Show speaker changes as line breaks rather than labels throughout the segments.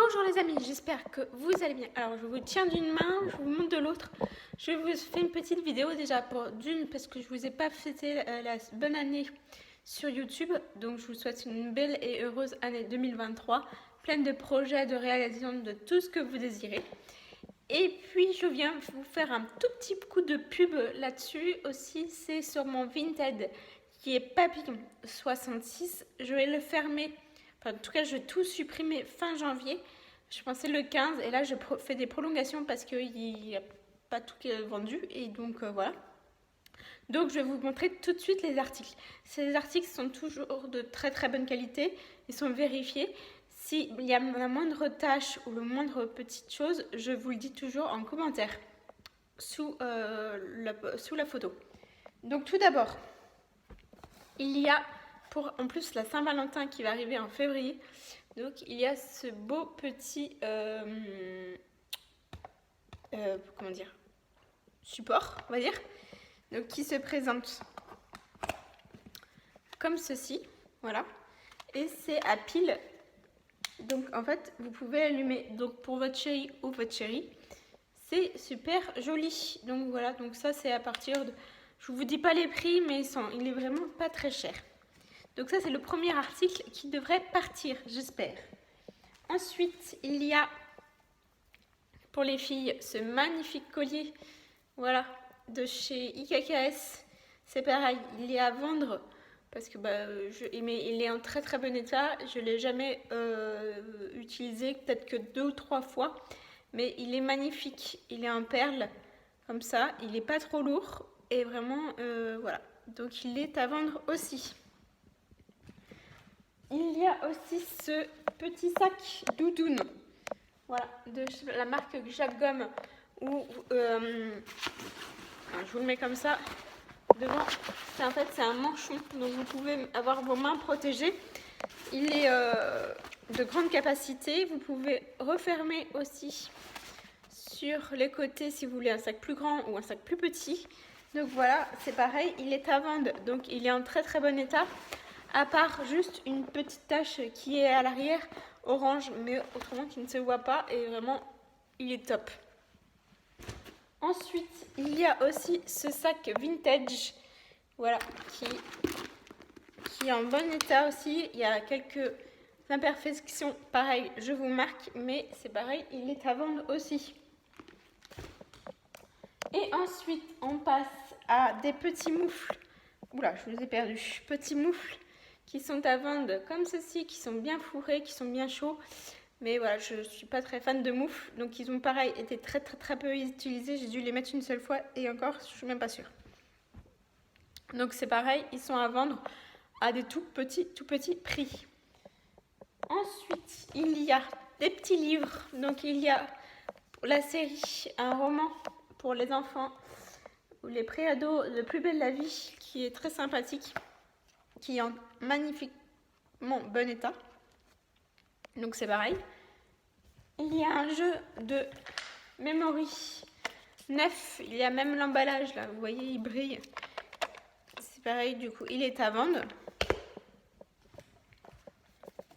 Bonjour les amis, j'espère que vous allez bien. Alors je vous tiens d'une main, je vous montre de l'autre. Je vous fais une petite vidéo déjà parce que je vous ai pas fêté la bonne année sur YouTube. Donc je vous souhaite une belle et heureuse année 2023, pleine de projets, de réalisations, de tout ce que vous désirez. Et puis je viens vous faire un tout petit coup de pub là-dessus aussi. C'est sur mon Vinted qui est Papillon 66. Je vais le fermer. Enfin, en tout cas, je vais tout supprimer fin janvier. Je pensais le 15 et là, je fais des prolongations parce qu'il n'y a pas tout qui est vendu. Et donc, voilà. Donc, je vais vous montrer tout de suite les articles. Ces articles sont toujours de très très bonne qualité. Ils sont vérifiés. S'il y a la moindre tâche ou le moindre petite chose, je vous le dis toujours en commentaire sous la photo. Donc, tout d'abord, il y a en plus la Saint-Valentin qui va arriver en février. Donc il y a ce beau petit comment dire, support, on va dire, donc qui se présente comme ceci, voilà, et c'est à pile. Donc en fait vous pouvez allumer donc pour votre chéri ou votre chérie. C'est super joli. Donc voilà, donc ça c'est à partir de, je vous dis pas les prix, mais il est vraiment pas très cher. Donc ça c'est le premier article qui devrait partir, j'espère. Ensuite, il y a pour les filles ce magnifique collier, voilà, de chez IKKS. C'est pareil, il est à vendre parce que mais il est en très très bon état. Je ne l'ai jamais utilisé, peut-être que 2 ou 3 fois, mais il est magnifique. Il est en perles comme ça, il n'est pas trop lourd et vraiment voilà. Donc il est à vendre aussi. Il y a aussi ce petit sac doudoune, voilà, de la marque Jacques Gomme, où je vous le mets comme ça devant. En fait c'est un manchon, donc vous pouvez avoir vos mains protégées. Il est de grande capacité. Vous pouvez refermer aussi sur les côtés si vous voulez un sac plus grand ou un sac plus petit. Donc voilà, c'est pareil, il est à vendre, donc il est en très très bon état. À part juste une petite tache qui est à l'arrière, orange, mais autrement qui ne se voit pas, et vraiment, il est top. Ensuite, il y a aussi ce sac vintage, voilà, qui est en bon état aussi. Il y a quelques imperfections, pareil, je vous marque, mais c'est pareil, il est à vendre aussi. Et ensuite, on passe à des petits moufles. Oula, je vous ai perdu. Petits moufles qui sont à vendre comme ceci, qui sont bien fourrés, qui sont bien chauds. Mais voilà, je ne suis pas très fan de moufles. Donc ils ont pareil été très très très peu utilisés. J'ai dû les mettre une seule fois et encore, je ne suis même pas sûre. Donc c'est pareil, ils sont à vendre à des tout petits prix. Ensuite, il y a des petits livres. Donc il y a la série, un roman pour les enfants ou les préados, Le plus belle la vie, qui est très sympathique, qui est en magnifiquement bon état. Donc c'est pareil. Il y a un jeu de memory neuf. Il y a même l'emballage là, vous voyez, il brille. C'est pareil, du coup, il est à vendre.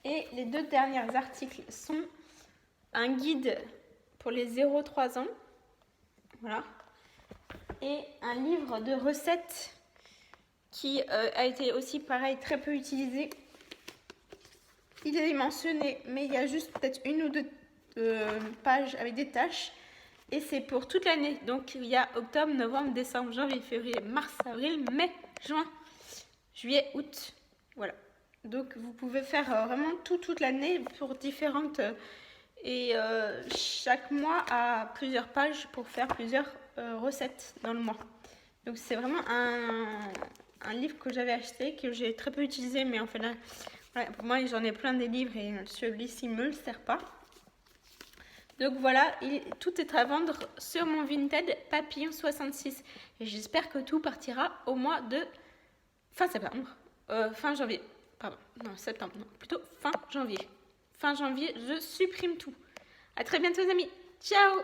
Et les deux derniers articles sont un guide pour les 0-3 ans. Voilà. Et un livre de recettes qui a été aussi pareil très peu utilisé. Il est mentionné, mais il y a juste peut-être une ou deux pages avec des taches. Et c'est pour toute l'année. Donc il y a octobre, novembre, décembre, janvier, février, mars, avril, mai, juin, juillet, août. Voilà. Donc vous pouvez faire vraiment toute l'année pour différentes... et chaque mois a plusieurs pages pour faire plusieurs recettes dans le mois. Donc c'est vraiment un livre que j'avais acheté, que j'ai très peu utilisé, mais en fait là, voilà, pour moi j'en ai plein des livres et celui-ci ne me le sert pas. Donc voilà, tout est à vendre sur mon Vinted Papillon 66. Et j'espère que tout partira au mois de fin septembre. Fin janvier. Pardon, non, septembre, non, plutôt fin janvier. Fin janvier, je supprime tout. À très bientôt les amis. Ciao!